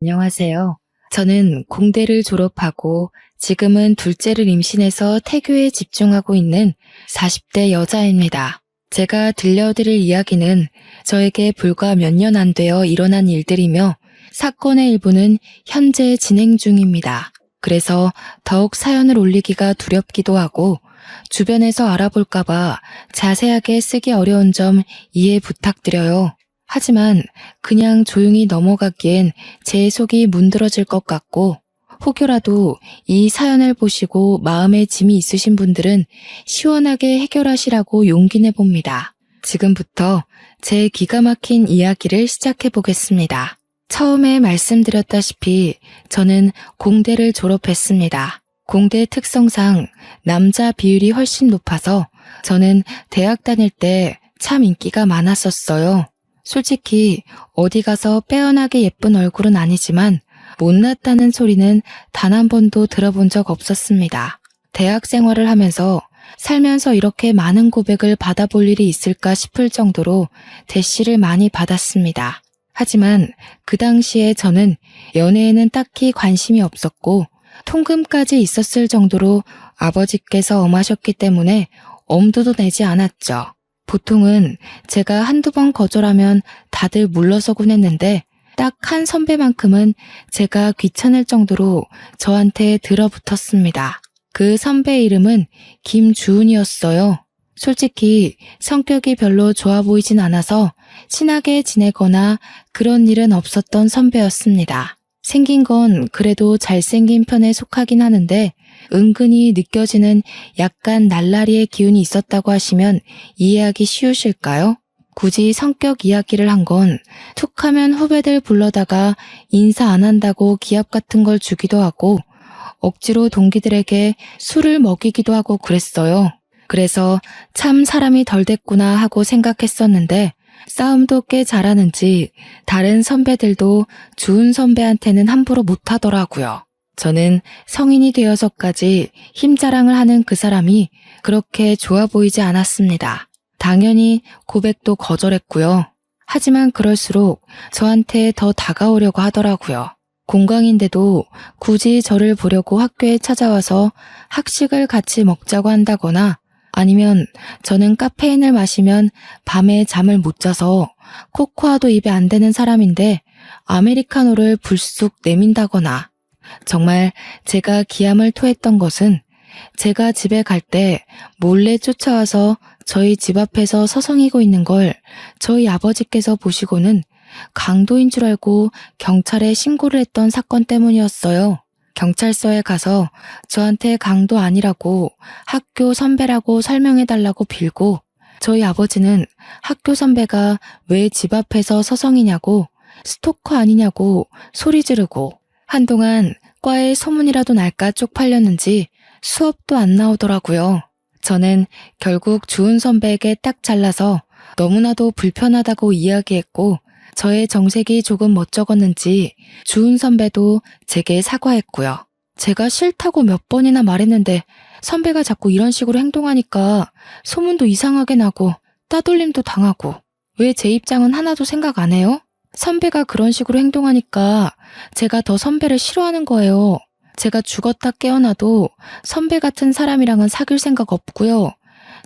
안녕하세요. 저는 공대를 졸업하고 지금은 둘째를 임신해서 태교에 집중하고 있는 40대 여자입니다. 제가 들려드릴 이야기는 저에게 불과 몇 년 안 되어 일어난 일들이며 사건의 일부는 현재 진행 중입니다. 그래서 더욱 사연을 올리기가 두렵기도 하고 주변에서 알아볼까봐 자세하게 쓰기 어려운 점 이해 부탁드려요. 하지만 그냥 조용히 넘어가기엔 제 속이 문드러질 것 같고 혹여라도 이 사연을 보시고 마음에 짐이 있으신 분들은 시원하게 해결하시라고 용기 내봅니다. 지금부터 제 기가 막힌 이야기를 시작해 보겠습니다. 처음에 말씀드렸다시피 저는 공대를 졸업했습니다. 공대 특성상 남자 비율이 훨씬 높아서 저는 대학 다닐 때 참 인기가 많았었어요. 솔직히 어디 가서 빼어나게 예쁜 얼굴은 아니지만 못났다는 소리는 단 한 번도 들어본 적 없었습니다. 대학 생활을 하면서 살면서 이렇게 많은 고백을 받아볼 일이 있을까 싶을 정도로 대시를 많이 받았습니다. 하지만 그 당시에 저는 연애에는 딱히 관심이 없었고 통금까지 있었을 정도로 아버지께서 엄하셨기 때문에 엄두도 내지 않았죠. 보통은 제가 한두 번 거절하면 다들 물러서곤 했는데 딱 한 선배만큼은 제가 귀찮을 정도로 저한테 들어붙었습니다. 그 선배 이름은 김주은이었어요. 솔직히 성격이 별로 좋아 보이진 않아서 친하게 지내거나 그런 일은 없었던 선배였습니다. 생긴 건 그래도 잘생긴 편에 속하긴 하는데 은근히 느껴지는 약간 날라리의 기운이 있었다고 하시면 이해하기 쉬우실까요? 굳이 성격 이야기를 한 건 툭하면 후배들 불러다가 인사 안 한다고 기합 같은 걸 주기도 하고 억지로 동기들에게 술을 먹이기도 하고 그랬어요. 그래서 참 사람이 덜 됐구나 하고 생각했었는데 싸움도 꽤 잘하는지 다른 선배들도 주은 선배한테는 함부로 못하더라고요. 저는 성인이 되어서까지 힘자랑을 하는 그 사람이 그렇게 좋아 보이지 않았습니다. 당연히 고백도 거절했고요. 하지만 그럴수록 저한테 더 다가오려고 하더라고요. 공강인데도 굳이 저를 보려고 학교에 찾아와서 학식을 같이 먹자고 한다거나 아니면 저는 카페인을 마시면 밤에 잠을 못 자서 코코아도 입에 안 대는 사람인데 아메리카노를 불쑥 내민다거나 정말 제가 기함을 토했던 것은 제가 집에 갈 때 몰래 쫓아와서 저희 집 앞에서 서성이고 있는 걸 저희 아버지께서 보시고는 강도인 줄 알고 경찰에 신고를 했던 사건 때문이었어요. 경찰서에 가서 저한테 강도 아니라고 학교 선배라고 설명해달라고 빌고 저희 아버지는 학교 선배가 왜 집 앞에서 서성이냐고 스토커 아니냐고 소리 지르고 한동안 과에 소문이라도 날까 쪽팔렸는지 수업도 안 나오더라고요. 저는 결국 주은 선배에게 딱 잘라서 너무나도 불편하다고 이야기했고 저의 정색이 조금 멋쩍었는지 주은 선배도 제게 사과했고요. 제가 싫다고 몇 번이나 말했는데 선배가 자꾸 이런 식으로 행동하니까 소문도 이상하게 나고 따돌림도 당하고 왜 제 입장은 하나도 생각 안 해요? 선배가 그런 식으로 행동하니까 제가 더 선배를 싫어하는 거예요. 제가 죽었다 깨어나도 선배 같은 사람이랑은 사귈 생각 없고요.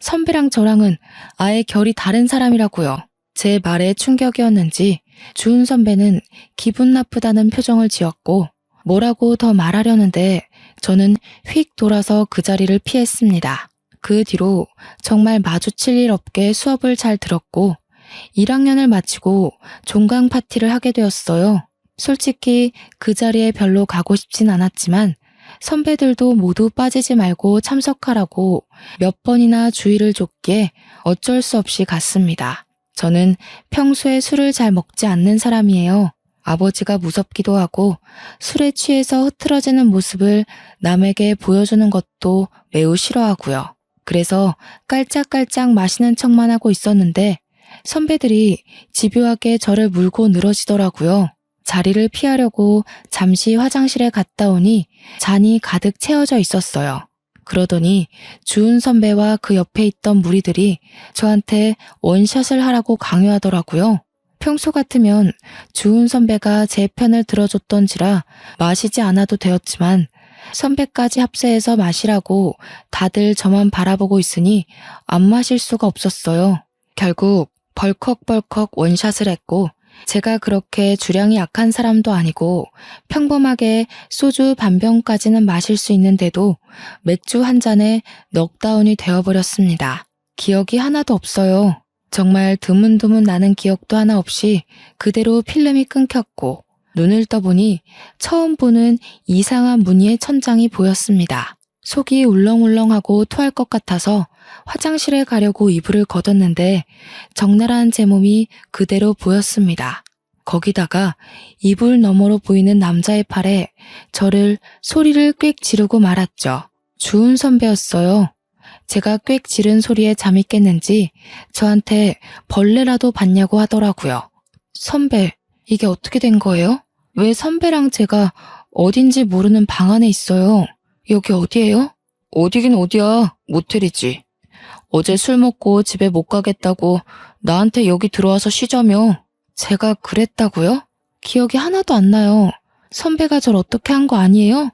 선배랑 저랑은 아예 결이 다른 사람이라고요. 제 말에 충격이었는지 주은 선배는 기분 나쁘다는 표정을 지었고 뭐라고 더 말하려는데 저는 휙 돌아서 그 자리를 피했습니다. 그 뒤로 정말 마주칠 일 없게 수업을 잘 들었고 1학년을 마치고 종강 파티를 하게 되었어요. 솔직히 그 자리에 별로 가고 싶진 않았지만 선배들도 모두 빠지지 말고 참석하라고 몇 번이나 주의를 줬기에 어쩔 수 없이 갔습니다. 저는 평소에 술을 잘 먹지 않는 사람이에요. 아버지가 무섭기도 하고 술에 취해서 흐트러지는 모습을 남에게 보여주는 것도 매우 싫어하고요. 그래서 깔짝깔짝 마시는 척만 하고 있었는데 선배들이 집요하게 저를 물고 늘어지더라고요. 자리를 피하려고 잠시 화장실에 갔다 오니 잔이 가득 채워져 있었어요. 그러더니 주은 선배와 그 옆에 있던 무리들이 저한테 원샷을 하라고 강요하더라고요. 평소 같으면 주은 선배가 제 편을 들어줬던지라 마시지 않아도 되었지만 선배까지 합세해서 마시라고 다들 저만 바라보고 있으니 안 마실 수가 없었어요. 결국 벌컥벌컥 원샷을 했고 제가 그렇게 주량이 약한 사람도 아니고 평범하게 소주 반병까지는 마실 수 있는데도 맥주 한 잔에 넉다운이 되어버렸습니다. 기억이 하나도 없어요. 정말 드문드문 나는 기억도 하나 없이 그대로 필름이 끊겼고 눈을 떠보니 처음 보는 이상한 무늬의 천장이 보였습니다. 속이 울렁울렁하고 토할 것 같아서 화장실에 가려고 이불을 걷었는데 적나라한 제 몸이 그대로 보였습니다. 거기다가 이불 너머로 보이는 남자의 팔에 저를 소리를 꽥 지르고 말았죠. 주은 선배였어요. 제가 꽥 지른 소리에 잠이 깼는지 저한테 벌레라도 봤냐고 하더라고요. 선배, 이게 어떻게 된 거예요? 왜 선배랑 제가 어딘지 모르는 방 안에 있어요? 여기 어디예요? 어디긴 어디야, 모텔이지. 어제 술 먹고 집에 못 가겠다고 나한테 여기 들어와서 쉬자며. 제가 그랬다고요? 기억이 하나도 안 나요. 선배가 절 어떻게 한 거 아니에요?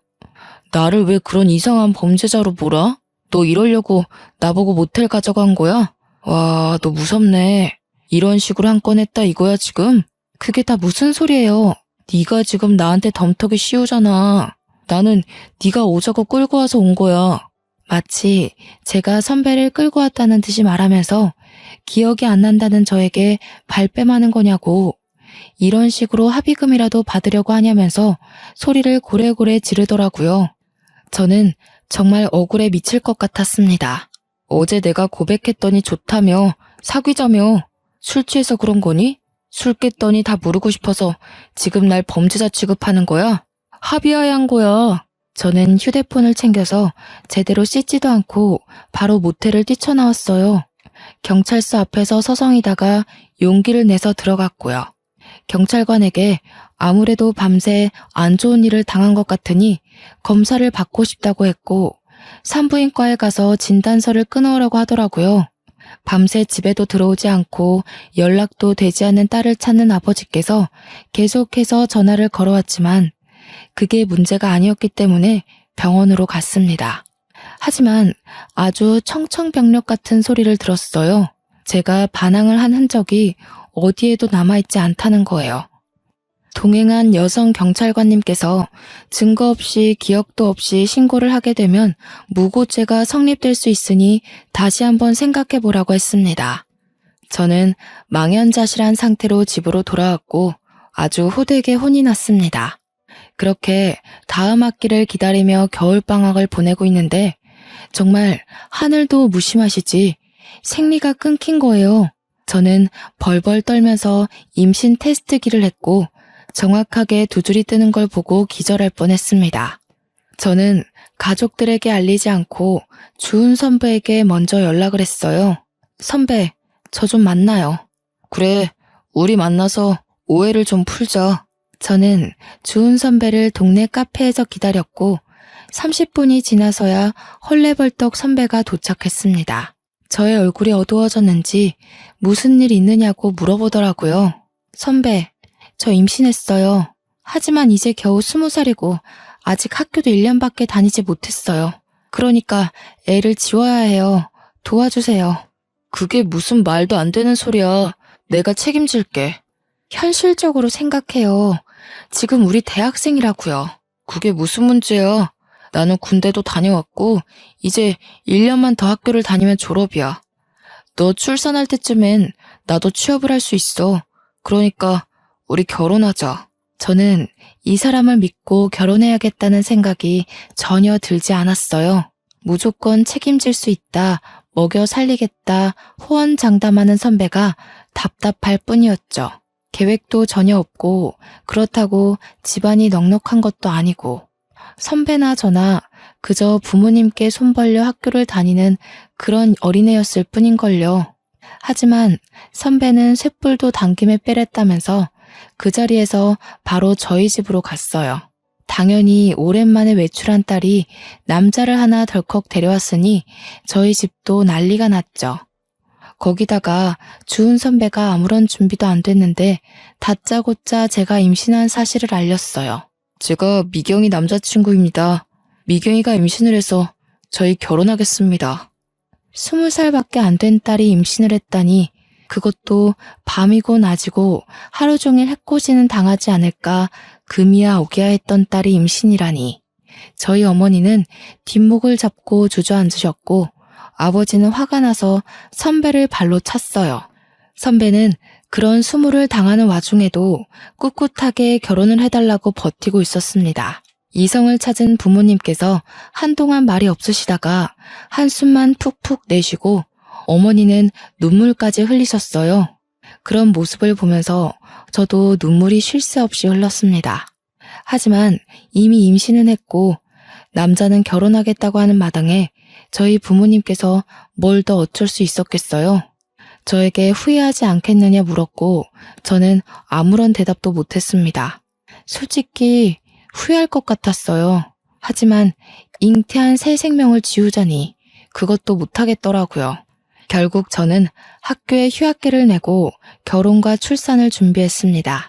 나를 왜 그런 이상한 범죄자로 몰아? 너 이러려고 나보고 모텔 가져간 거야? 와, 너 무섭네. 이런 식으로 한 건 했다 이거야 지금? 그게 다 무슨 소리예요? 네가 지금 나한테 덤터기 씌우잖아. 나는 네가 오자고 끌고 와서 온 거야. 마치 제가 선배를 끌고 왔다는 듯이 말하면서 기억이 안 난다는 저에게 발뺌하는 거냐고. 이런 식으로 합의금이라도 받으려고 하냐면서 소리를 고래고래 지르더라고요. 저는 정말 억울해 미칠 것 같았습니다. 어제 내가 고백했더니 좋다며, 사귀자며. 술 취해서 그런 거니? 술 깼더니 다 모르고 싶어서 지금 날 범죄자 취급하는 거야? 합의해야 한 거야. 저는 휴대폰을 챙겨서 제대로 씻지도 않고 바로 모텔을 뛰쳐나왔어요. 경찰서 앞에서 서성이다가 용기를 내서 들어갔고요. 경찰관에게 아무래도 밤새 안 좋은 일을 당한 것 같으니 검사를 받고 싶다고 했고 산부인과에 가서 진단서를 끊어오라고 하더라고요. 밤새 집에도 들어오지 않고 연락도 되지 않는 딸을 찾는 아버지께서 계속해서 전화를 걸어왔지만 그게 문제가 아니었기 때문에 병원으로 갔습니다. 하지만 아주 청청병력 같은 소리를 들었어요. 제가 반항을 한 흔적이 어디에도 남아있지 않다는 거예요. 동행한 여성 경찰관님께서 증거 없이 기억도 없이 신고를 하게 되면 무고죄가 성립될 수 있으니 다시 한번 생각해보라고 했습니다. 저는 망연자실한 상태로 집으로 돌아왔고 아주 호되게 혼이 났습니다. 그렇게 다음 학기를 기다리며 겨울방학을 보내고 있는데 정말 하늘도 무심하시지 생리가 끊긴 거예요. 저는 벌벌 떨면서 임신 테스트기를 했고 정확하게 두 줄이 뜨는 걸 보고 기절할 뻔했습니다. 저는 가족들에게 알리지 않고 주은 선배에게 먼저 연락을 했어요. 선배, 저 좀 만나요. 그래, 우리 만나서 오해를 좀 풀자. 저는 주은 선배를 동네 카페에서 기다렸고 30분이 지나서야 헐레벌떡 선배가 도착했습니다. 저의 얼굴이 어두워졌는지 무슨 일 있느냐고 물어보더라고요. 선배, 저 임신했어요. 하지만 이제 겨우 20살이고 아직 학교도 1년밖에 다니지 못했어요. 그러니까 애를 지워야 해요. 도와주세요. 그게 무슨 말도 안 되는 소리야. 내가 책임질게. 현실적으로 생각해요. 지금 우리 대학생이라고요. 그게 무슨 문제야. 나는 군대도 다녀왔고 이제 1년만 더 학교를 다니면 졸업이야. 너 출산할 때쯤엔 나도 취업을 할 수 있어. 그러니까 우리 결혼하자. 저는 이 사람을 믿고 결혼해야겠다는 생각이 전혀 들지 않았어요. 무조건 책임질 수 있다, 먹여 살리겠다, 호언장담하는 선배가 답답할 뿐이었죠. 계획도 전혀 없고 그렇다고 집안이 넉넉한 것도 아니고 선배나 저나 그저 부모님께 손 벌려 학교를 다니는 그런 어린애였을 뿐인걸요. 하지만 선배는 쇳불도 당김에 빼랬다면서 그 자리에서 바로 저희 집으로 갔어요. 당연히 오랜만에 외출한 딸이 남자를 하나 덜컥 데려왔으니 저희 집도 난리가 났죠. 거기다가 주은 선배가 아무런 준비도 안 됐는데 다짜고짜 제가 임신한 사실을 알렸어요. 제가 미경이 남자친구입니다. 미경이가 임신을 해서 저희 결혼하겠습니다. 20살밖에 안 된 딸이 임신을 했다니 그것도 밤이고 낮이고 하루 종일 해코지는 당하지 않을까 금이야 오기야 했던 딸이 임신이라니. 저희 어머니는 뒷목을 잡고 주저앉으셨고 아버지는 화가 나서 선배를 발로 찼어요. 선배는 그런 수모를 당하는 와중에도 꿋꿋하게 결혼을 해달라고 버티고 있었습니다. 이성을 찾은 부모님께서 한동안 말이 없으시다가 한숨만 푹푹 내쉬고 어머니는 눈물까지 흘리셨어요. 그런 모습을 보면서 저도 눈물이 쉴 새 없이 흘렀습니다. 하지만 이미 임신은 했고 남자는 결혼하겠다고 하는 마당에 저희 부모님께서 뭘 더 어쩔 수 있었겠어요? 저에게 후회하지 않겠느냐 물었고 저는 아무런 대답도 못했습니다. 솔직히 후회할 것 같았어요. 하지만 잉태한 새 생명을 지우자니 그것도 못하겠더라고요. 결국 저는 학교에 휴학기를 내고 결혼과 출산을 준비했습니다.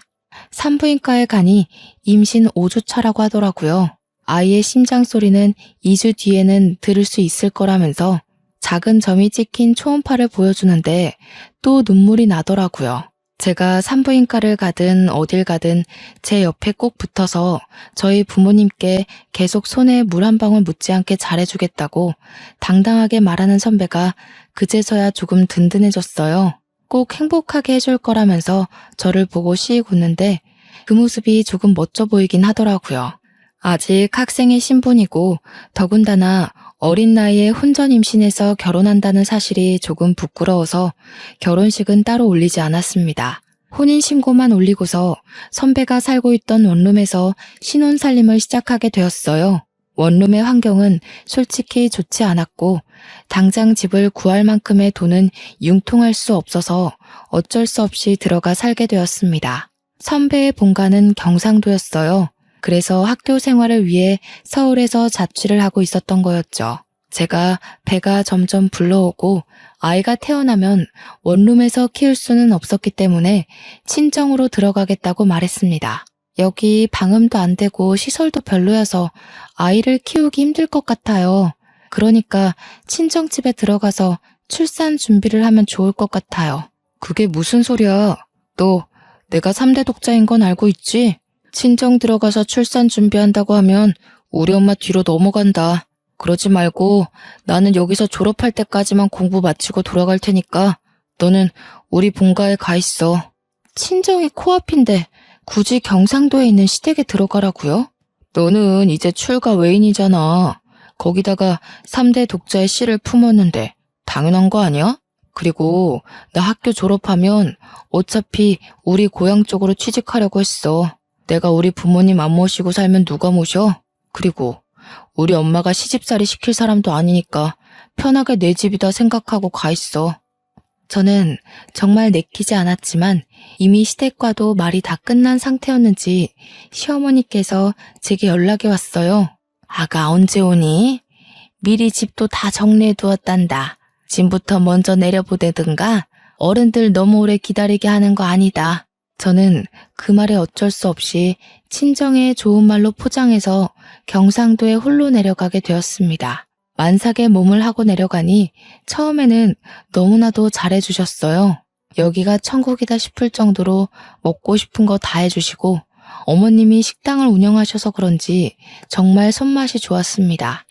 산부인과에 가니 임신 5주 차라고 하더라고요. 아이의 심장 소리는 2주 뒤에는 들을 수 있을 거라면서 작은 점이 찍힌 초음파를 보여주는데 또 눈물이 나더라고요. 제가 산부인과를 가든 어딜 가든 제 옆에 꼭 붙어서 저희 부모님께 계속 손에 물 한 방울 묻지 않게 잘해주겠다고 당당하게 말하는 선배가 그제서야 조금 든든해졌어요. 꼭 행복하게 해줄 거라면서 저를 보고 씩 웃는데 그 모습이 조금 멋져 보이긴 하더라고요. 아직 학생의 신분이고 더군다나 어린 나이에 혼전 임신해서 결혼한다는 사실이 조금 부끄러워서 결혼식은 따로 올리지 않았습니다. 혼인신고만 올리고서 선배가 살고 있던 원룸에서 신혼살림을 시작하게 되었어요. 원룸의 환경은 솔직히 좋지 않았고 당장 집을 구할 만큼의 돈은 융통할 수 없어서 어쩔 수 없이 들어가 살게 되었습니다. 선배의 본가는 경상도였어요. 그래서 학교 생활을 위해 서울에서 자취를 하고 있었던 거였죠. 제가 배가 점점 불러오고 아이가 태어나면 원룸에서 키울 수는 없었기 때문에 친정으로 들어가겠다고 말했습니다. 여기 방음도 안 되고 시설도 별로여서 아이를 키우기 힘들 것 같아요. 그러니까 친정집에 들어가서 출산 준비를 하면 좋을 것 같아요. 그게 무슨 소리야? 너 내가 3대 독자인 건 알고 있지? 친정 들어가서 출산 준비한다고 하면 우리 엄마 뒤로 넘어간다. 그러지 말고 나는 여기서 졸업할 때까지만 공부 마치고 돌아갈 테니까 너는 우리 본가에 가 있어. 친정이 코앞인데 굳이 경상도에 있는 시댁에 들어가라고요? 너는 이제 출가 외인이잖아. 거기다가 3대 독자의 씨를 품었는데 당연한 거 아니야? 그리고 나 학교 졸업하면 어차피 우리 고향 쪽으로 취직하려고 했어. 내가 우리 부모님 안 모시고 살면 누가 모셔? 그리고 우리 엄마가 시집살이 시킬 사람도 아니니까 편하게 내 집이다 생각하고 가 있어. 저는 정말 내키지 않았지만 이미 시댁과도 말이 다 끝난 상태였는지 시어머니께서 제게 연락이 왔어요. 아가 언제 오니? 미리 집도 다 정리해 두었단다. 짐부터 먼저 내려보내든가 어른들 너무 오래 기다리게 하는 거 아니다. 저는 그 말에 어쩔 수 없이 친정의 좋은 말로 포장해서 경상도에 홀로 내려가게 되었습니다. 만삭에 몸을 하고 내려가니 처음에는 너무나도 잘해주셨어요. 여기가 천국이다 싶을 정도로 먹고 싶은 거 다 해주시고 어머님이 식당을 운영하셔서 그런지 정말 손맛이 좋았습니다.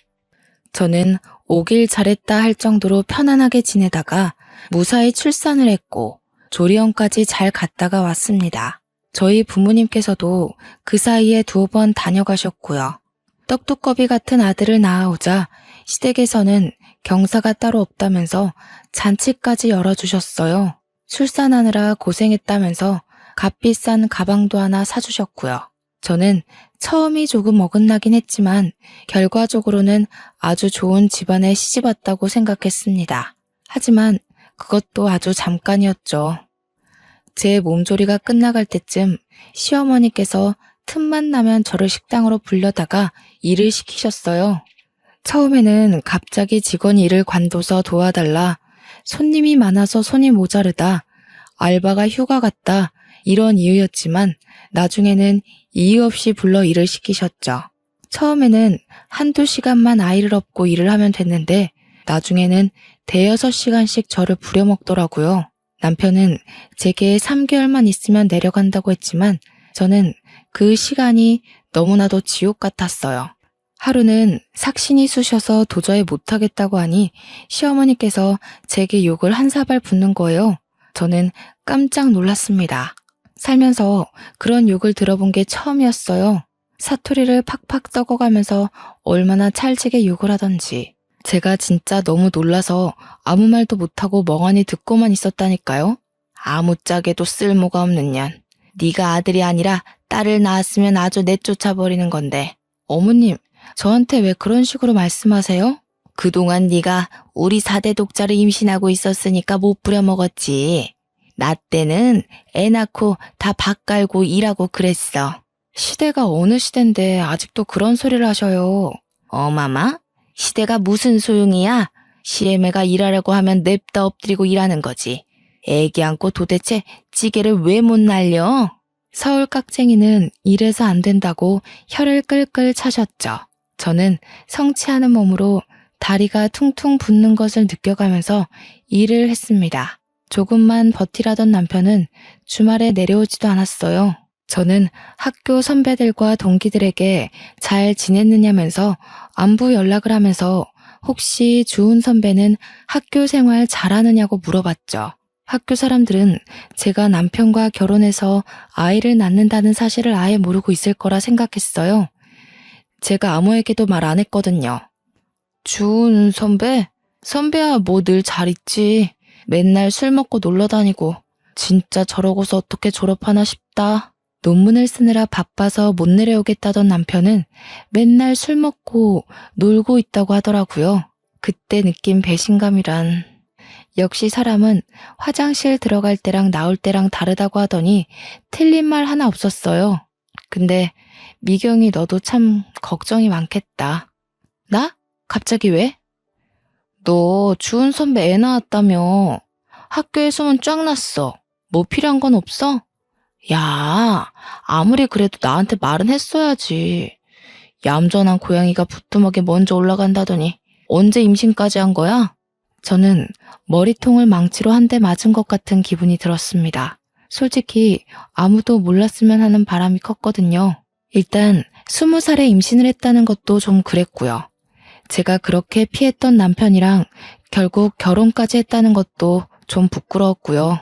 저는 오길 잘했다 할 정도로 편안하게 지내다가 무사히 출산을 했고 조리원까지 잘 갔다가 왔습니다. 저희 부모님께서도 그 사이에 2번 다녀가셨고요. 떡두꺼비 같은 아들을 낳아오자 시댁에서는 경사가 따로 없다면서 잔치까지 열어주셨어요. 출산하느라 고생했다면서 값비싼 가방도 하나 사주셨고요. 저는 처음이 조금 어긋나긴 했지만 결과적으로는 아주 좋은 집안에 시집왔다고 생각했습니다. 하지만 그것도 아주 잠깐이었죠. 제 몸조리가 끝나갈 때쯤 시어머니께서 틈만 나면 저를 식당으로 불려다가 일을 시키셨어요. 처음에는 갑자기 직원이 일을 관둬서 도와달라 손님이 많아서 손이 모자르다, 알바가 휴가 갔다, 이런 이유였지만 나중에는 이유 없이 불러 일을 시키셨죠. 처음에는 한두 시간만 아이를 업고 일을 하면 됐는데 나중에는 대여섯 시간씩 저를 부려먹더라고요. 남편은 제게 3개월만 있으면 내려간다고 했지만 저는 그 시간이 너무나도 지옥 같았어요. 하루는 삭신이 쑤셔서 도저히 못하겠다고 하니 시어머니께서 제게 욕을 한 사발 붓는 거예요. 저는 깜짝 놀랐습니다. 살면서 그런 욕을 들어본 게 처음이었어요. 사투리를 팍팍 썩어가면서 얼마나 찰지게 욕을 하던지. 제가 진짜 너무 놀라서 아무 말도 못하고 멍하니 듣고만 있었다니까요. 아무짝에도 쓸모가 없는 년. 네가 아들이 아니라 딸을 낳았으면 아주 내쫓아버리는 건데. 어머님, 저한테 왜 그런 식으로 말씀하세요? 그동안 네가 우리 4대 독자를 임신하고 있었으니까 못 부려먹었지. 나 때는 애 낳고 다 밥 깔고 일하고 그랬어. 시대가 어느 시대인데 아직도 그런 소리를 하셔요. 어마마? 시대가 무슨 소용이야? 시애매가 일하려고 하면 냅다 엎드리고 일하는 거지. 애기 안고 도대체 찌개를 왜 못 날려? 서울 깍쟁이는 이래서 안 된다고 혀를 끌끌 차셨죠. 저는 성취하는 몸으로 다리가 퉁퉁 붓는 것을 느껴가면서 일을 했습니다. 조금만 버티라던 남편은 주말에 내려오지도 않았어요. 저는 학교 선배들과 동기들에게 잘 지냈느냐면서 안부 연락을 하면서 혹시 주은 선배는 학교 생활 잘하느냐고 물어봤죠. 학교 사람들은 제가 남편과 결혼해서 아이를 낳는다는 사실을 아예 모르고 있을 거라 생각했어요. 제가 아무에게도 말 안 했거든요. 주은 선배? 선배야 뭐 늘 잘 있지. 맨날 술 먹고 놀러 다니고 진짜 저러고서 어떻게 졸업하나 싶다. 논문을 쓰느라 바빠서 못 내려오겠다던 남편은 맨날 술 먹고 놀고 있다고 하더라고요. 그때 느낀 배신감이란. 역시 사람은 화장실 들어갈 때랑 나올 때랑 다르다고 하더니 틀린 말 하나 없었어요. 근데 미경이 너도 참 걱정이 많겠다. 나? 갑자기 왜? 너 주은 선배 애 낳았다며. 학교에 소문 쫙 났어. 뭐 필요한 건 없어? 야, 아무리 그래도 나한테 말은 했어야지. 얌전한 고양이가 부뚜막에 먼저 올라간다더니 언제 임신까지 한 거야? 저는 머리통을 망치로 한 대 맞은 것 같은 기분이 들었습니다. 솔직히 아무도 몰랐으면 하는 바람이 컸거든요. 일단 20살에 임신을 했다는 것도 좀 그랬고요. 제가 그렇게 피했던 남편이랑 결국 결혼까지 했다는 것도 좀 부끄러웠고요.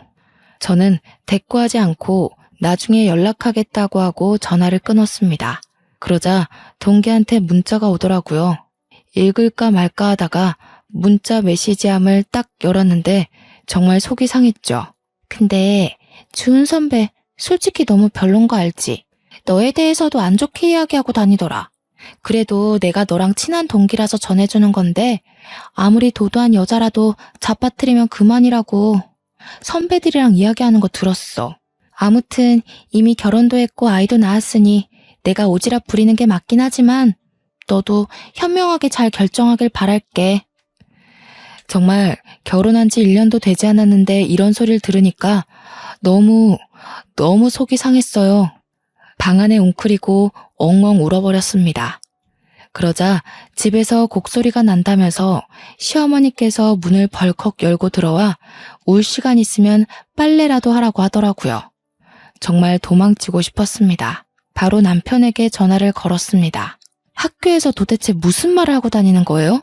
저는 대꾸하지 않고 나중에 연락하겠다고 하고 전화를 끊었습니다. 그러자 동기한테 문자가 오더라고요. 읽을까 말까 하다가 문자 메시지함을 딱 열었는데 정말 속이 상했죠. 근데 주은 선배 솔직히 너무 별론 거 알지? 너에 대해서도 안 좋게 이야기하고 다니더라. 그래도 내가 너랑 친한 동기라서 전해주는 건데 아무리 도도한 여자라도 잡아뜨리면 그만이라고. 선배들이랑 이야기하는 거 들었어. 아무튼 이미 결혼도 했고 아이도 낳았으니 내가 오지랖 부리는 게 맞긴 하지만 너도 현명하게 잘 결정하길 바랄게. 정말 결혼한 지 1년도 되지 않았는데 이런 소리를 들으니까 너무 속이 상했어요. 방 안에 웅크리고 엉엉 울어버렸습니다. 그러자 집에서 곡소리가 난다면서 시어머니께서 문을 벌컥 열고 들어와 울 시간 있으면 빨래라도 하라고 하더라고요. 정말 도망치고 싶었습니다. 바로 남편에게 전화를 걸었습니다. 학교에서 도대체 무슨 말을 하고 다니는 거예요?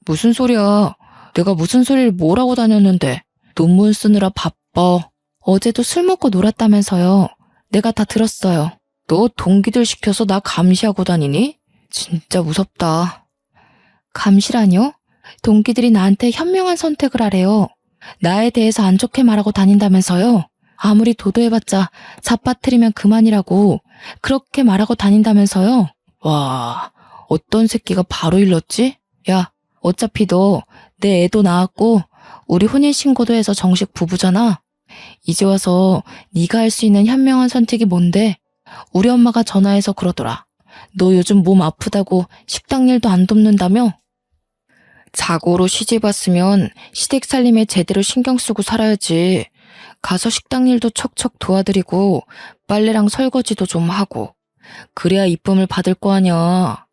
무슨 소리야. 내가 무슨 소리를 뭐라고 다녔는데. 논문 쓰느라 바빠. 어제도 술 먹고 놀았다면서요. 내가 다 들었어요. 너 동기들 시켜서 나 감시하고 다니니? 진짜 무섭다. 감시라뇨? 동기들이 나한테 현명한 선택을 하래요. 나에 대해서 안 좋게 말하고 다닌다면서요. 아무리 도도해봤자 잡아뜨리면 그만이라고 그렇게 말하고 다닌다면서요. 와, 어떤 새끼가 바로 일렀지? 야, 어차피 너 내 애도 낳았고 우리 혼인신고도 해서 정식 부부잖아. 이제 와서 네가 할 수 있는 현명한 선택이 뭔데? 우리 엄마가 전화해서 그러더라. 너 요즘 몸 아프다고 식당 일도 안 돕는다며? 자고로 시집 왔으면 시댁 살림에 제대로 신경 쓰고 살아야지. 가서 식당 일도 척척 도와드리고 빨래랑 설거지도 좀 하고. 그래야 이쁨을 받을 거 아냐.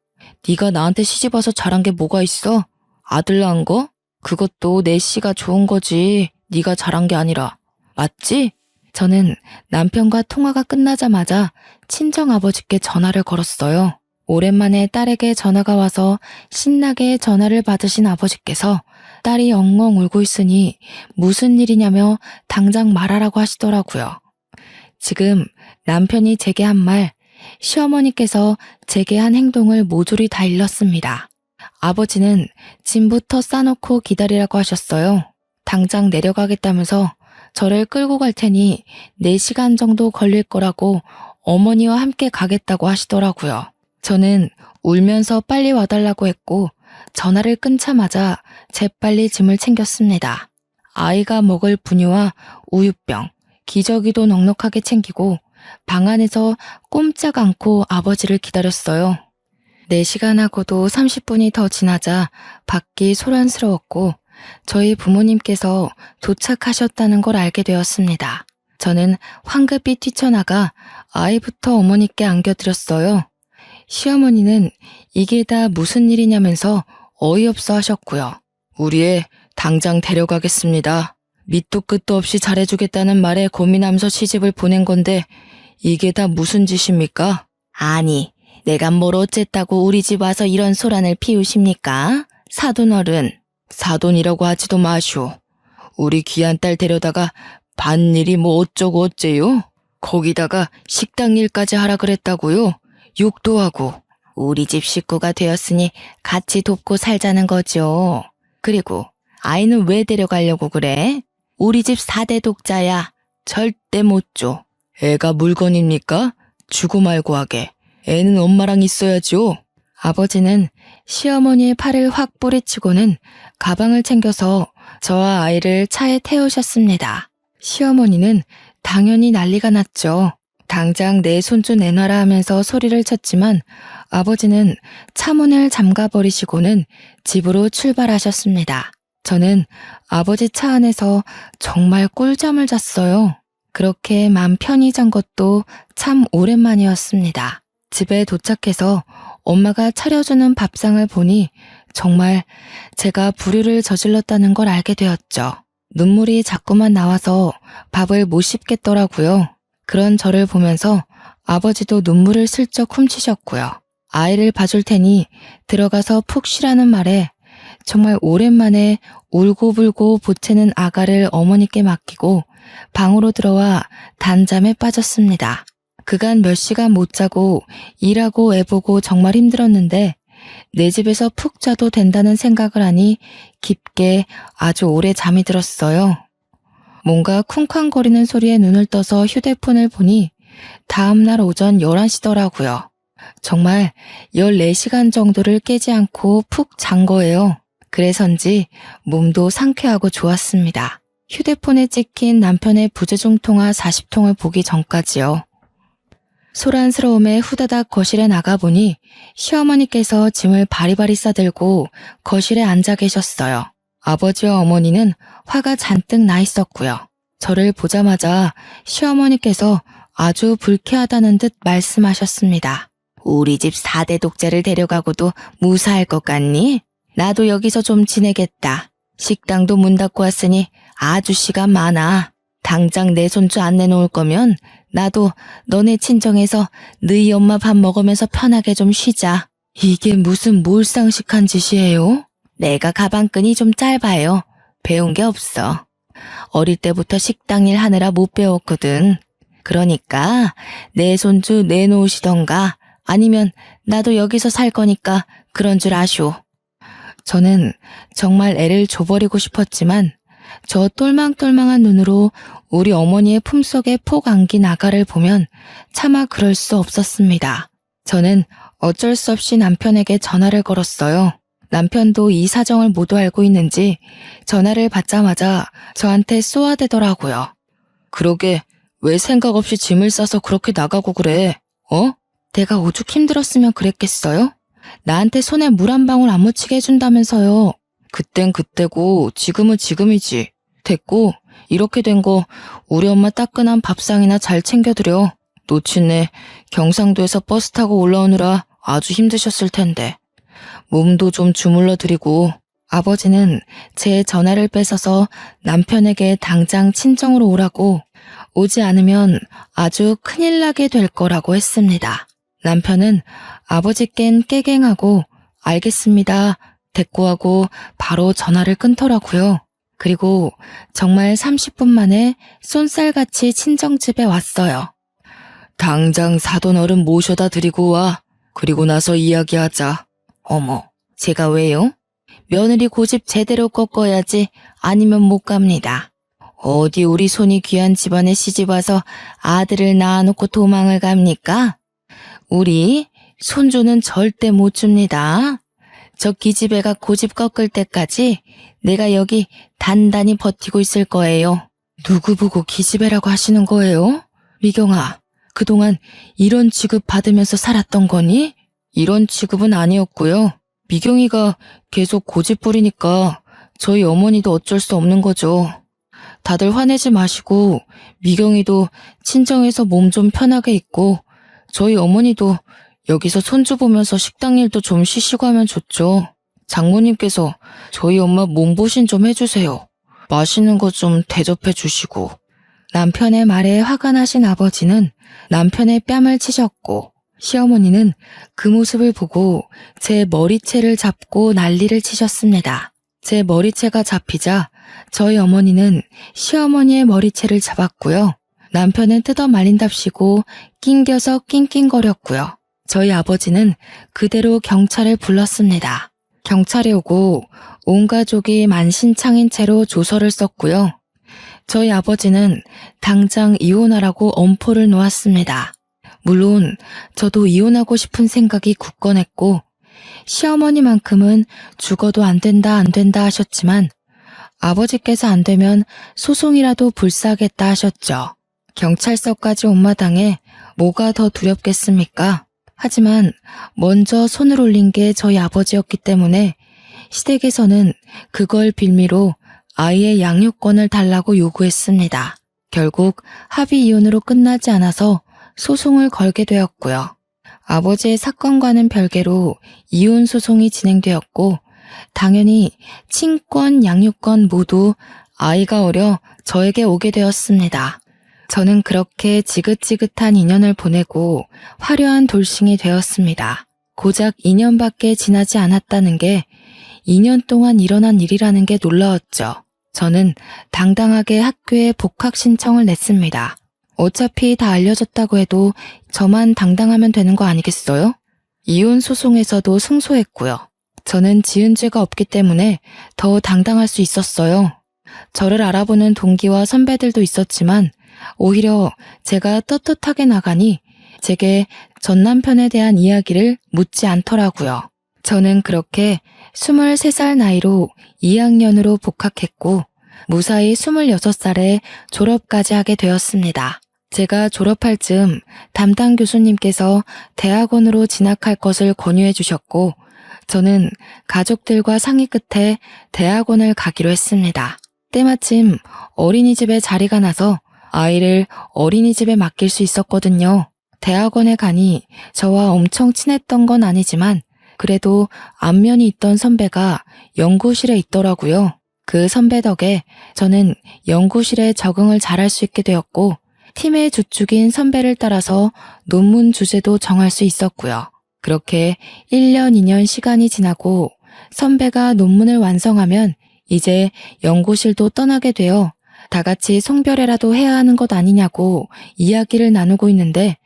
네가 나한테 시집 와서 잘한 게 뭐가 있어? 아들 낳은 거? 그것도 내 씨가 좋은 거지. 네가 잘한 게 아니라. 맞지? 저는 남편과 통화가 끝나자마자 친정아버지께 전화를 걸었어요. 오랜만에 딸에게 전화가 와서 신나게 전화를 받으신 아버지께서 딸이 엉엉 울고 있으니 무슨 일이냐며 당장 말하라고 하시더라고요. 지금 남편이 제게 한 말, 시어머니께서 제게 한 행동을 모조리 다 일렀습니다. 아버지는 짐부터 싸놓고 기다리라고 하셨어요. 당장 내려가겠다면서 저를 끌고 갈 테니 4시간 정도 걸릴 거라고 어머니와 함께 가겠다고 하시더라고요. 저는 울면서 빨리 와달라고 했고 전화를 끊자마자 재빨리 짐을 챙겼습니다. 아이가 먹을 분유와 우유병, 기저귀도 넉넉하게 챙기고 방 안에서 꼼짝 않고 아버지를 기다렸어요. 4시간하고도 30분이 더 지나자 밖이 소란스러웠고 저희 부모님께서 도착하셨다는 걸 알게 되었습니다. 저는 황급히 뛰쳐나가 아이부터 어머니께 안겨드렸어요. 시어머니는 이게 다 무슨 일이냐면서 어이없어 하셨고요. 우리 애 당장 데려가겠습니다. 밑도 끝도 없이 잘해주겠다는 말에 고민하면서 시집을 보낸 건데 이게 다 무슨 짓입니까? 아니, 내가 뭘 어쨌다고 우리 집 와서 이런 소란을 피우십니까? 사돈 어른. 사돈이라고 하지도 마시오. 우리 귀한 딸 데려다가 밭일이 뭐 어쩌고 어째요? 거기다가 식당 일까지 하라 그랬다고요? 욕도 하고. 우리 집 식구가 되었으니 같이 돕고 살자는 거죠. 그리고 아이는 왜 데려가려고 그래? 우리 집 4대 독자야. 절대 못 줘. 애가 물건입니까? 주고 말고 하게. 애는 엄마랑 있어야죠. 아버지는 시어머니의 팔을 확 뿌리치고는 가방을 챙겨서 저와 아이를 차에 태우셨습니다. 시어머니는 당연히 난리가 났죠. 당장 내 손주 내놔라 하면서 소리를 쳤지만 아버지는 차문을 잠가버리시고는 집으로 출발하셨습니다. 저는 아버지 차 안에서 정말 꿀잠을 잤어요. 그렇게 맘 편히 잔 것도 참 오랜만이었습니다. 집에 도착해서 엄마가 차려주는 밥상을 보니 정말 제가 불효를 저질렀다는 걸 알게 되었죠. 눈물이 자꾸만 나와서 밥을 못 씹겠더라고요. 그런 저를 보면서 아버지도 눈물을 슬쩍 훔치셨고요. 아이를 봐줄 테니 들어가서 푹 쉬라는 말에 정말 오랜만에 울고불고 보채는 아가를 어머니께 맡기고 방으로 들어와 단잠에 빠졌습니다. 그간 몇 시간 못 자고 일하고 애보고 정말 힘들었는데 내 집에서 푹 자도 된다는 생각을 하니 깊게 아주 오래 잠이 들었어요. 뭔가 쿵쾅거리는 소리에 눈을 떠서 휴대폰을 보니 다음날 오전 11시더라고요. 정말 14시간 정도를 깨지 않고 푹 잔 거예요. 그래서인지 몸도 상쾌하고 좋았습니다. 휴대폰에 찍힌 남편의 부재중 통화 40통을 보기 전까지요. 소란스러움에 후다닥 거실에 나가보니 시어머니께서 짐을 바리바리 싸들고 거실에 앉아 계셨어요. 아버지와 어머니는 화가 잔뜩 나 있었고요. 저를 보자마자 시어머니께서 아주 불쾌하다는 듯 말씀하셨습니다. 우리 집 4대 독자를 데려가고도 무사할 것 같니? 나도 여기서 좀 지내겠다. 식당도 문 닫고 왔으니 아주 시간 많아. 당장 내 손주 안 내놓을 거면 나도 너네 친정에서 너희 엄마 밥 먹으면서 편하게 좀 쉬자. 이게 무슨 몰상식한 짓이에요? 내가 가방끈이 좀 짧아요. 배운 게 없어. 어릴 때부터 식당 일 하느라 못 배웠거든. 그러니까 내 손주 내놓으시던가 아니면 나도 여기서 살 거니까 그런 줄 아쇼. 저는 정말 애를 줘버리고 싶었지만 저 똘망똘망한 눈으로 우리 어머니의 품속에 폭 안긴 아가를 보면 차마 그럴 수 없었습니다. 저는 어쩔 수 없이 남편에게 전화를 걸었어요. 남편도 이 사정을 모두 알고 있는지 전화를 받자마자 저한테 쏘아대더라고요. 그러게 왜 생각 없이 짐을 싸서 그렇게 나가고 그래? 어? 내가 오죽 힘들었으면 그랬겠어요? 나한테 손에 물 한 방울 안 묻히게 해준다면서요. 그땐 그때고 지금은 지금이지. 됐고, 이렇게 된 거 우리 엄마 따끈한 밥상이나 잘 챙겨드려. 놓친네 경상도에서 버스 타고 올라오느라 아주 힘드셨을 텐데. 몸도 좀 주물러 드리고. 아버지는 제 전화를 뺏어서 남편에게 당장 친정으로 오라고, 오지 않으면 아주 큰일 나게 될 거라고 했습니다. 남편은 아버지껜 깨갱하고 알겠습니다 대꾸하고 바로 전화를 끊더라고요. 그리고 정말 30분 만에 쏜살같이 친정집에 왔어요. 당장 사돈 어른 모셔다 드리고 와. 그리고 나서 이야기하자. 어머, 제가 왜요? 며느리 고집 제대로 꺾어야지 아니면 못 갑니다. 어디 우리 손이 귀한 집안에 시집와서 아들을 낳아놓고 도망을 갑니까? 우리 손주는 절대 못 줍니다. 저 기집애가 고집 꺾을 때까지 내가 여기 단단히 버티고 있을 거예요. 누구 보고 기집애라고 하시는 거예요? 미경아, 그동안 이런 취급 받으면서 살았던 거니? 이런 취급은 아니었고요. 미경이가 계속 고집 부리니까 저희 어머니도 어쩔 수 없는 거죠. 다들 화내지 마시고 미경이도 친정에서 몸 좀 편하게 있고 저희 어머니도 여기서 손주 보면서 식당 일도 좀 쉬시고 하면 좋죠. 장모님께서 저희 엄마 몸보신 좀 해주세요. 맛있는 거 좀 대접해 주시고. 남편의 말에 화가 나신 아버지는 남편의 뺨을 치셨고, 시어머니는 그 모습을 보고 제 머리채를 잡고 난리를 치셨습니다. 제 머리채가 잡히자 저희 어머니는 시어머니의 머리채를 잡았고요. 남편은 뜯어 말린답시고 낑겨서 낑낑거렸고요. 저희 아버지는 그대로 경찰을 불렀습니다. 경찰이 오고 온 가족이 만신창인 채로 조서를 썼고요. 저희 아버지는 당장 이혼하라고 엄포를 놓았습니다. 물론 저도 이혼하고 싶은 생각이 굳건했고 시어머니만큼은 죽어도 안 된다 하셨지만 아버지께서 안 되면 소송이라도 불사하겠다 하셨죠. 경찰서까지 온 마당에 뭐가 더 두렵겠습니까? 하지만 먼저 손을 올린 게 저희 아버지였기 때문에 시댁에서는 그걸 빌미로 아이의 양육권을 달라고 요구했습니다. 결국 합의 이혼으로 끝나지 않아서 소송을 걸게 되었고요. 아버지의 사건과는 별개로 이혼 소송이 진행되었고 당연히 친권, 양육권 모두 아이가 어려 저에게 오게 되었습니다. 저는 그렇게 지긋지긋한 2년을 보내고 화려한 돌싱이 되었습니다. 고작 2년밖에 지나지 않았다는 게 2년 동안 일어난 일이라는 게 놀라웠죠. 저는 당당하게 학교에 복학 신청을 냈습니다. 어차피 다 알려졌다고 해도 저만 당당하면 되는 거 아니겠어요? 이혼 소송에서도 승소했고요. 저는 지은 죄가 없기 때문에 더 당당할 수 있었어요. 저를 알아보는 동기와 선배들도 있었지만 오히려 제가 떳떳하게 나가니 제게 전 남편에 대한 이야기를 묻지 않더라고요. 저는 그렇게 23살 나이로 2학년으로 복학했고 무사히 26살에 졸업까지 하게 되었습니다. 제가 졸업할 즈음 담당 교수님께서 대학원으로 진학할 것을 권유해 주셨고 저는 가족들과 상의 끝에 대학원을 가기로 했습니다. 때마침 어린이집에 자리가 나서 아이를 어린이집에 맡길 수 있었거든요. 대학원에 가니 저와 엄청 친했던 건 아니지만 그래도 안면이 있던 선배가 연구실에 있더라고요. 그 선배 덕에 저는 연구실에 적응을 잘할 수 있게 되었고 팀의 주축인 선배를 따라서 논문 주제도 정할 수 있었고요. 그렇게 1년, 2년 시간이 지나고 선배가 논문을 완성하면 이제 연구실도 떠나게 되어 다 같이 송별회라도 해야 하는 것 아니냐고 이야기를 나누고 있는데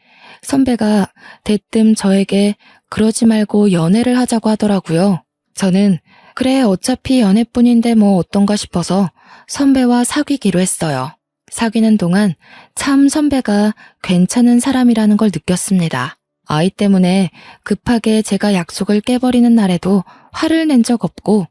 선배가 대뜸 저에게 그러지 말고 연애를 하자고 하더라고요. 저는 그래 어차피 연애뿐인데 뭐 어떤가 싶어서 선배와 사귀기로 했어요. 사귀는 동안 참 선배가 괜찮은 사람이라는 걸 느꼈습니다. 아이 때문에 급하게 제가 약속을 깨버리는 날에도 화를 낸 적 없고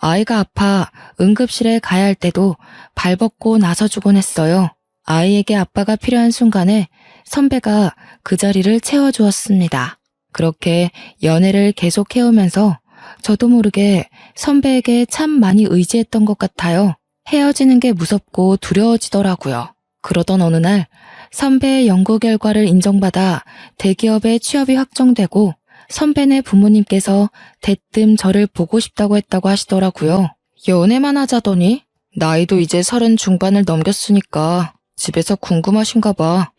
아이가 아파 응급실에 가야 할 때도 발벗고 나서주곤 했어요. 아이에게 아빠가 필요한 순간에 선배가 그 자리를 채워주었습니다. 그렇게 연애를 계속 해오면서 저도 모르게 선배에게 참 많이 의지했던 것 같아요. 헤어지는 게 무섭고 두려워지더라고요. 그러던 어느 날 선배의 연구 결과를 인정받아 대기업에 취업이 확정되고 선배네 부모님께서 대뜸 저를 보고 싶다고 했다고 하시더라고요. 연애만 하자더니 나이도 이제 30 중반을 넘겼으니까 집에서 궁금하신가 봐.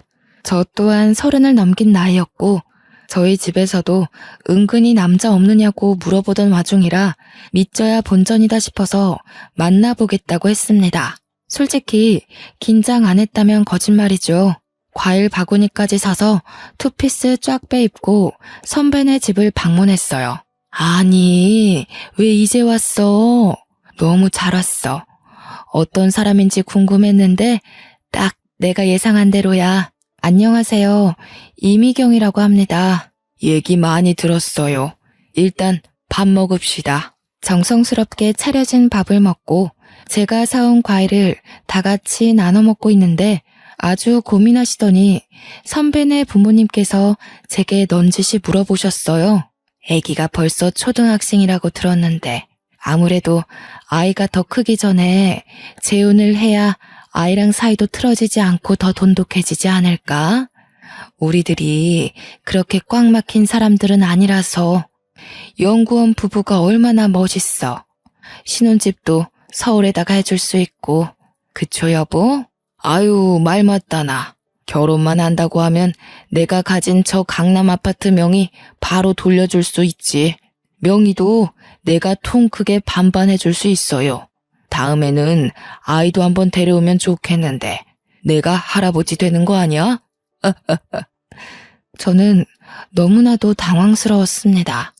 저 또한 30을 넘긴 나이였고 저희 집에서도 은근히 남자 없느냐고 물어보던 와중이라 믿져야 본전이다 싶어서 만나보겠다고 했습니다. 솔직히 긴장 안 했다면 거짓말이죠. 과일 바구니까지 사서 투피스 쫙 빼입고 선배네 집을 방문했어요. 아니, 왜 이제 왔어? 너무 잘 왔어. 어떤 사람인지 궁금했는데 딱 내가 예상한 대로야. 안녕하세요. 이미경이라고 합니다. 얘기 많이 들었어요. 일단 밥 먹읍시다. 정성스럽게 차려진 밥을 먹고 제가 사온 과일을 다 같이 나눠 먹고 있는데 아주 고민하시더니 선배네 부모님께서 제게 넌지시 물어보셨어요. 아기가 벌써 초등학생이라고 들었는데 아무래도 아이가 더 크기 전에 재혼을 해야 아이랑 사이도 틀어지지 않고 더 돈독해지지 않을까? 우리들이 그렇게 꽉 막힌 사람들은 아니라서. 연구원 부부가 얼마나 멋있어. 신혼집도 서울에다가 해줄 수 있고. 그쵸 여보? 아유 말 맞다나. 결혼만 한다고 하면 내가 가진 저 강남 아파트 명의 바로 돌려줄 수 있지. 명의도 내가 통 크게 반반 해줄 수 있어요. 다음에는 아이도 한번 데려오면 좋겠는데 내가 할아버지 되는 거 아니야? 저는 너무나도 당황스러웠습니다.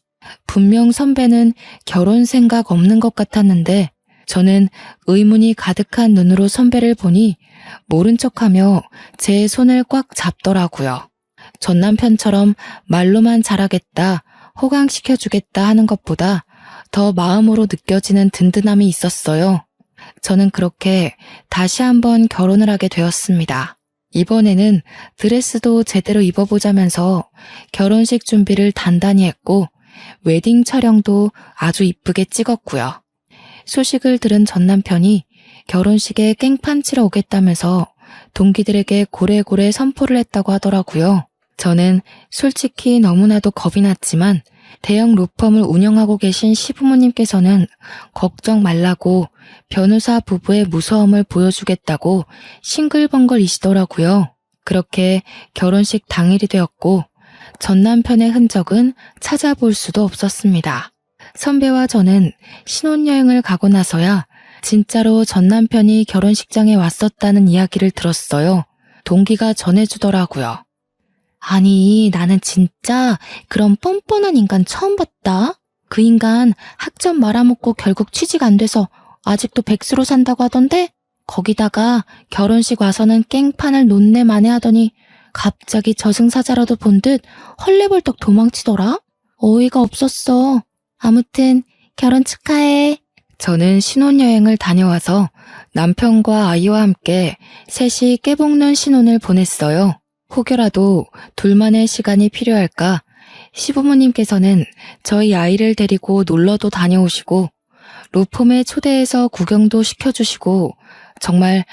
분명 선배는 결혼 생각 없는 것 같았는데 저는 의문이 가득한 눈으로 선배를 보니 모른 척하며 제 손을 꽉 잡더라고요. 전 남편처럼 말로만 잘하겠다, 호강시켜주겠다 하는 것보다 더 마음으로 느껴지는 든든함이 있었어요. 저는 그렇게 다시 한번 결혼을 하게 되었습니다. 이번에는 드레스도 제대로 입어보자면서 결혼식 준비를 단단히 했고 웨딩 촬영도 아주 이쁘게 찍었고요. 소식을 들은 전 남편이 결혼식에 깽판 치러 오겠다면서 동기들에게 고래고래 선포를 했다고 하더라고요. 저는 솔직히 너무나도 겁이 났지만 대형 로펌을 운영하고 계신 시부모님께서는 걱정 말라고 변호사 부부의 무서움을 보여주겠다고 싱글벙글이시더라고요. 그렇게 결혼식 당일이 되었고 전 남편의 흔적은 찾아볼 수도 없었습니다. 선배와 저는 신혼여행을 가고 나서야 진짜로 전 남편이 결혼식장에 왔었다는 이야기를 들었어요. 동기가 전해주더라고요. 아니, 나는 진짜 그런 뻔뻔한 인간 처음 봤다. 그 인간 학점 말아먹고 결국 취직 안 돼서 아직도 백수로 산다고 하던데 거기다가 결혼식 와서는 깽판을 논내 만회하더니 갑자기 저승사자라도 본 듯 헐레벌떡 도망치더라. 어이가 없었어. 아무튼 결혼 축하해. 저는 신혼여행을 다녀와서 남편과 아이와 함께 셋이 깨복는 신혼을 보냈어요. 혹여라도 둘만의 시간이 필요할까 시부모님께서는 저희 아이를 데리고 놀러도 다녀오시고 로펌에 초대해서 구경도 시켜주시고 정말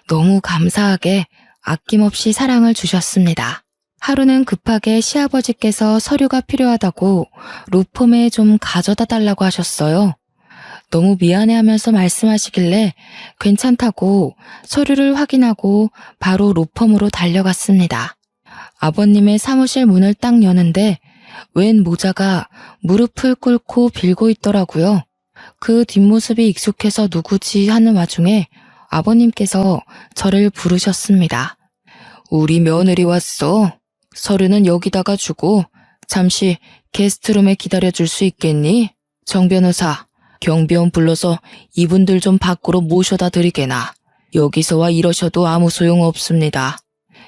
너무 감사하게 아낌없이 사랑을 주셨습니다. 하루는 급하게 시아버지께서 서류가 필요하다고 로펌에 좀 가져다 달라고 하셨어요. 너무 미안해하면서 말씀하시길래 괜찮다고 서류를 확인하고 바로 로펌으로 달려갔습니다. 아버님의 사무실 문을 딱 여는데 웬 모자가 무릎을 꿇고 빌고 있더라고요. 그 뒷모습이 익숙해서 누구지 하는 와중에 아버님께서 저를 부르셨습니다. 우리 며느리 왔어. 서류는 여기다가 주고 잠시 게스트룸에 기다려줄 수 있겠니? 정 변호사, 경비원 불러서 이분들 좀 밖으로 모셔다 드리게나. 여기서와 이러셔도 아무 소용 없습니다.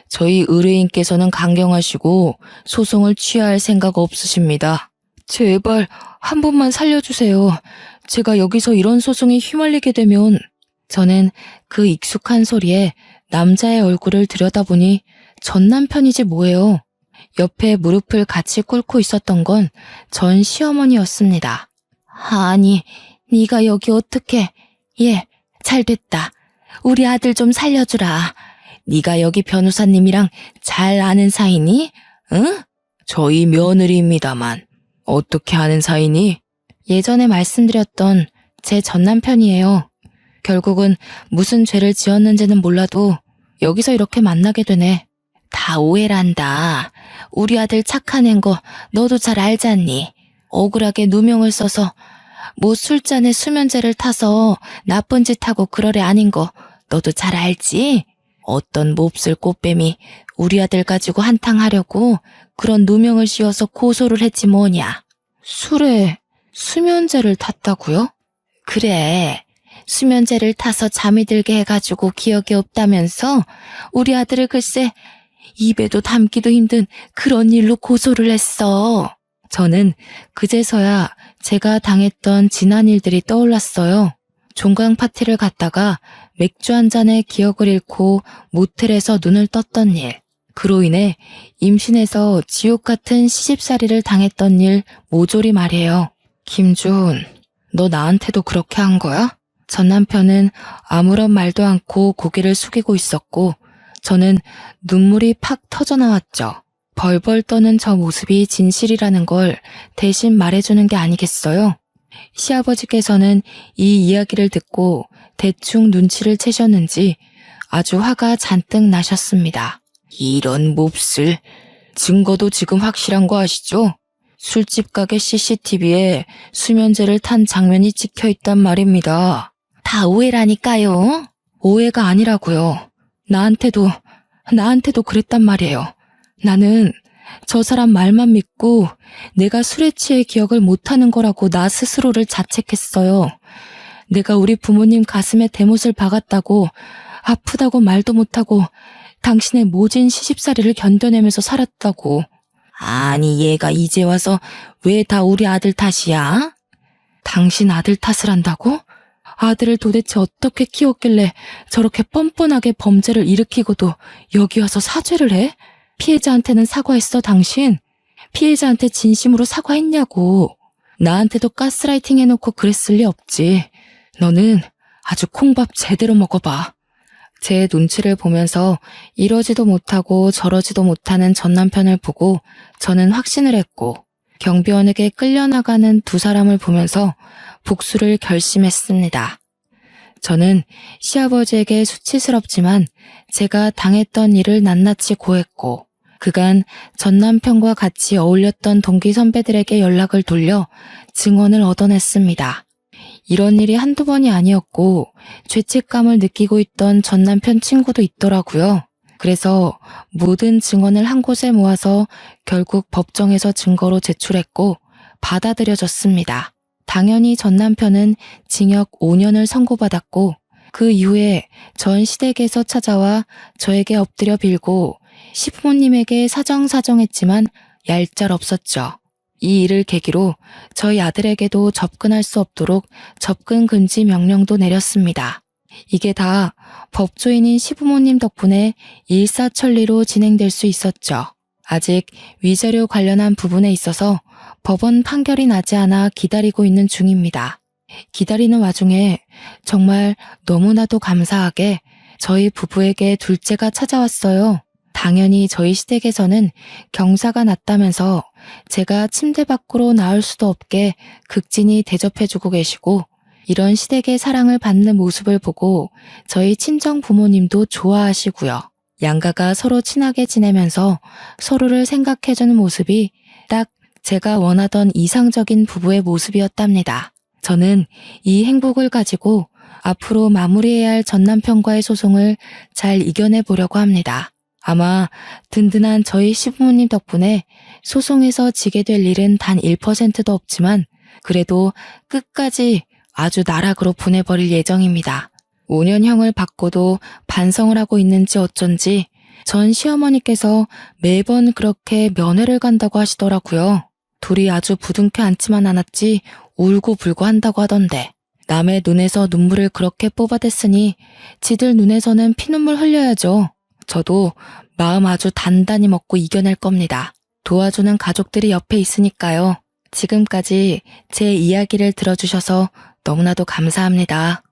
저희 의뢰인께서는 강경하시고 소송을 취하할 생각 없으십니다. 제발 한 번만 살려주세요. 제가 여기서 이런 소송에 휘말리게 되면. 저는 그 익숙한 소리에 남자의 얼굴을 들여다보니 전 남편이지 뭐예요. 옆에 무릎을 같이 꿇고 있었던 건 전 시어머니였습니다. 아니, 네가 여기 어떻게... 예, 잘됐다. 우리 아들 좀 살려주라. 네가 여기 변호사님이랑 잘 아는 사이니? 응? 저희 며느리입니다만. 어떻게 아는 사이니? 예전에 말씀드렸던 제 전남편이에요. 결국은 무슨 죄를 지었는지는 몰라도 여기서 이렇게 만나게 되네. 다 오해란다. 우리 아들 착한 앤 거 너도 잘 알잖니. 억울하게 누명을 써서 뭐 술잔에 수면제를 타서 나쁜 짓 하고 그러래 아닌 거 너도 잘 알지? 어떤 몹쓸 꽃뱀이 우리 아들 가지고 한탕 하려고 그런 누명을 씌워서 고소를 했지 뭐냐. 술에 수면제를 탔다고요? 그래. 수면제를 타서 잠이 들게 해가지고 기억이 없다면서 우리 아들을 글쎄 입에도 담기도 힘든 그런 일로 고소를 했어. 저는 그제서야 제가 당했던 지난 일들이 떠올랐어요. 종강 파티를 갔다가 맥주 한 잔에 기억을 잃고 모텔에서 눈을 떴던 일. 그로 인해 임신해서 지옥 같은 시집살이를 당했던 일 모조리 말이에요. 김준, 너 나한테도 그렇게 한 거야? 전 남편은 아무런 말도 않고 고개를 숙이고 있었고 저는 눈물이 팍 터져나왔죠. 벌벌 떠는 저 모습이 진실이라는 걸 대신 말해주는 게 아니겠어요? 시아버지께서는 이 이야기를 듣고 대충 눈치를 채셨는지 아주 화가 잔뜩 나셨습니다. 이런 몹쓸, 증거도 지금 확실한 거 아시죠? 술집 가게 CCTV에 수면제를 탄 장면이 찍혀있단 말입니다. 다 오해라니까요. 오해가 아니라고요. 나한테도 그랬단 말이에요. 나는 저 사람 말만 믿고 내가 술에 취해 기억을 못하는 거라고 나 스스로를 자책했어요. 내가 우리 부모님 가슴에 대못을 박았다고 아프다고 말도 못하고 당신의 모진 시집살이를 견뎌내면서 살았다고. 아니 얘가 이제 와서 왜 다 우리 아들 탓이야? 당신 아들 탓을 한다고? 아들을 도대체 어떻게 키웠길래 저렇게 뻔뻔하게 범죄를 일으키고도 여기 와서 사죄를 해? 피해자한테는 사과했어 당신? 피해자한테 진심으로 사과했냐고. 나한테도 가스라이팅 해놓고 그랬을 리 없지. 너는 아주 콩밥 제대로 먹어봐. 제 눈치를 보면서 이러지도 못하고 저러지도 못하는 전 남편을 보고 저는 확신을 했고 경비원에게 끌려나가는 두 사람을 보면서 복수를 결심했습니다. 저는 시아버지에게 수치스럽지만 제가 당했던 일을 낱낱이 고했고 그간 전 남편과 같이 어울렸던 동기 선배들에게 연락을 돌려 증언을 얻어냈습니다. 이런 일이 한두 번이 아니었고 죄책감을 느끼고 있던 전 남편 친구도 있더라고요. 그래서 모든 증언을 한 곳에 모아서 결국 법정에서 증거로 제출했고 받아들여졌습니다. 당연히 전 남편은 징역 5년을 선고받았고 그 이후에 전 시댁에서 찾아와 저에게 엎드려 빌고 시부모님에게 사정사정했지만 얄짤없었죠. 이 일을 계기로 저희 아들에게도 접근할 수 없도록 접근 금지 명령도 내렸습니다. 이게 다 법조인인 시부모님 덕분에 일사천리로 진행될 수 있었죠. 아직 위자료 관련한 부분에 있어서 법원 판결이 나지 않아 기다리고 있는 중입니다. 기다리는 와중에 정말 너무나도 감사하게 저희 부부에게 둘째가 찾아왔어요. 당연히 저희 시댁에서는 경사가 났다면서 제가 침대 밖으로 나올 수도 없게 극진히 대접해주고 계시고 이런 시댁의 사랑을 받는 모습을 보고 저희 친정 부모님도 좋아하시고요. 양가가 서로 친하게 지내면서 서로를 생각해주는 모습이 딱 제가 원하던 이상적인 부부의 모습이었답니다. 저는 이 행복을 가지고 앞으로 마무리해야 할 전 남편과의 소송을 잘 이겨내 보려고 합니다. 아마 든든한 저희 시부모님 덕분에 소송에서 지게 될 일은 단 1%도 없지만 그래도 끝까지 아주 나락으로 보내버릴 예정입니다. 5년형을 받고도 반성을 하고 있는지 어쩐지 전 시어머니께서 매번 그렇게 면회를 간다고 하시더라고요. 둘이 아주 부둥켜 앉지만 않았지 울고불고 한다고 하던데 남의 눈에서 눈물을 그렇게 뽑아댔으니 지들 눈에서는 피눈물 흘려야죠. 저도 마음 아주 단단히 먹고 이겨낼 겁니다. 도와주는 가족들이 옆에 있으니까요. 지금까지 제 이야기를 들어주셔서 너무나도 감사합니다.